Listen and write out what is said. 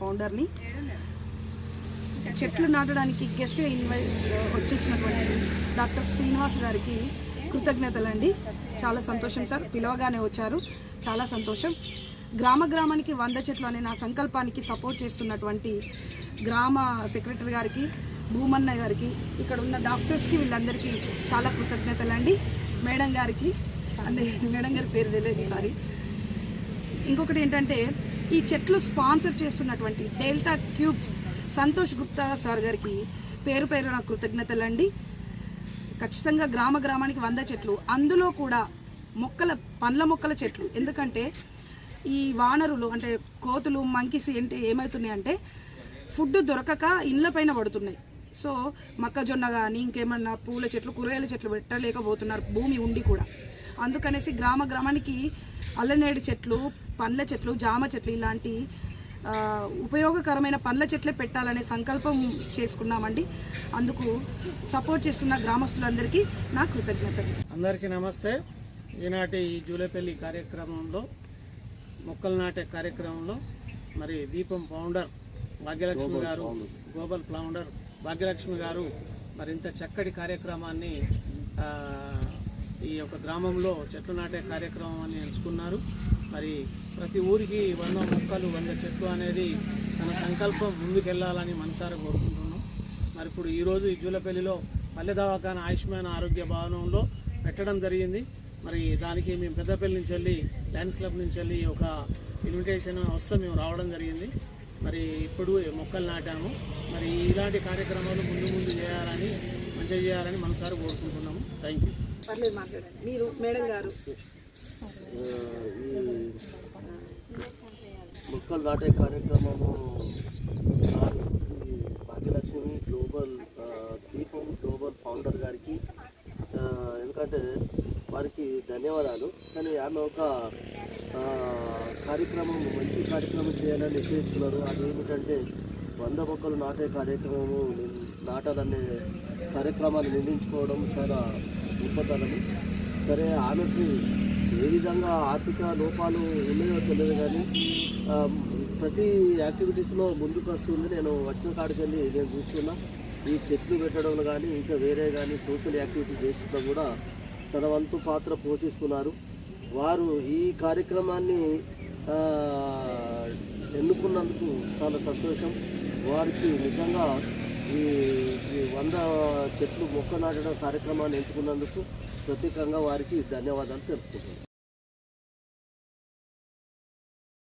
ఫౌండర్ని. చెట్లు నాటడానికి గెస్ట్గా వచ్చేసినటువంటి డాక్టర్ శ్రీనివాస్ గారికి కృతజ్ఞతలండి. చాలా సంతోషం సార్, పిలవగానే వచ్చారు, చాలా సంతోషం. గ్రామానికి 100 చెట్లు అనే నా సంకల్పానికి సపోర్ట్ చేస్తున్నటువంటి గ్రామ సెక్రటరీ గారికి, భూమన్న గారికి, ఇక్కడ ఉన్న డాక్టర్స్కి, వీళ్ళందరికీ చాలా కృతజ్ఞతలండి. మేడం గారికి, అంటే మేడం గారి పేరు తెలియదు సారీ. ఇంకొకటి ఏంటంటే, ఈ చెట్లు స్పాన్సర్ చేస్తున్నటువంటి delta cubes Santosh Gupta sir గారికి పేరు పేరున కృతజ్ఞతలండి. ఖచ్చితంగా గ్రామానికి 100 చెట్లు, అందులో కూడా పండ్ల మొక్కల చెట్లు. ఎందుకంటే ఈ వానరులు అంటే కోతులు, మంకీస్ ఏంటి ఏమవుతున్నాయి అంటే ఫుడ్ దొరకక ఇండ్ల పైన పడుతున్నాయి. సో మొక్కజొన్న కానీ ఇంకేమన్నా పూల చెట్లు, కూరగాయల చెట్లు పెట్టలేకపోతున్నారు భూమి ఉండి కూడా. అందుకనేసి గ్రామానికి అల్లనేడు చెట్లు, పండ్ల చెట్లు, జామ చెట్లు ఇలాంటి ఉపయోగకరమైన పండ్ల చెట్లే పెట్టాలనే సంకల్పం చేసుకున్నామండి. అందుకు సపోర్ట్ చేస్తున్న గ్రామస్తులందరికీ నా కృతజ్ఞతలు. అందరికీ నమస్తే. ఈనాటి జూలేపల్లి కార్యక్రమంలో, మొక్కలు నాటే కార్యక్రమంలో మరి దీపం ఫౌండర్ భాగ్యలక్ష్మి గారు, గ్లోబల్ ఫౌండర్ భాగ్యలక్ష్మి గారు మరి ఇంత చక్కటి కార్యక్రమాన్ని ఈ యొక్క గ్రామంలో చెట్లు నాటే కార్యక్రమాన్ని ఎంచుకున్నారు. మరి ప్రతి ఊరికి 100 మొక్కలు 100 చెట్లు అనేది తన సంకల్పం ముందుకెళ్లాలని మనసారా కోరుకుంటున్నాం. మరి ఇప్పుడు ఈరోజు ఈ జూలపల్లిలో పల్లె దవాఖానా ఆయుష్మాన్ ఆరోగ్య భవనంలో పెట్టడం జరిగింది. మరి దానికి మేము పెద్దపల్లి నుంచి వెళ్ళి, లయన్స్ క్లబ్ నుంచి వెళ్ళి ఒక ఇన్విటేషన్ వస్తే మేము రావడం జరిగింది. మరి ఇప్పుడు మొక్కలు నాటాము. మరి ఇలాంటి కార్యక్రమాలు ముందు చేయాలని, మంచిగా చేయాలని మనసారా కోరుకుంటున్నాము. Thank you. పర్లేదు, మాట్లాడండి మీరు. మేడం గారు, మొక్కలు నాటే కార్యక్రమము భాగ్యలక్ష్మి దీపం గ్లోబల్ ఫౌండర్ గారికి, ఎందుకంటే వారికి ధన్యవాదాలు. కానీ ఆమె ఒక మంచి కార్యక్రమం చేయాలని నిశ్చయించుకున్నారు. అది ఏమిటంటే 100 మొక్కలు నాటే కార్యక్రమము నాటాలనే కార్యక్రమాన్ని నిర్మించుకోవడం చాలా గొప్పతనం. సరే, ఆమెకు ఏ విధంగా ఆర్థిక లోపాలు ఉన్నాయో తెలియదు, కానీ ప్రతి యాక్టివిటీస్లో ముందుకు వస్తుంది. నేను వచ్చిన కాడికి వెళ్ళి నేను చూస్తున్నా, ఈ చెట్లు పెట్టడం కానీ ఇంకా వేరే కానీ సోషల్ యాక్టివిటీస్ చేస్తున్నా కూడా తన వంతు పాత్ర పోషిస్తున్నారు. వారు ఈ కార్యక్రమాన్ని ఎన్నుకున్నందుకు చాలా సంతోషం. వారికి నిజంగా ఈ 100 చెట్లు మొక్క నాటడం కార్యక్రమాన్ని ఎంచుకున్నందుకు ప్రత్యేకంగా వారికి ధన్యవాదాలు తెలుపుతున్నాను.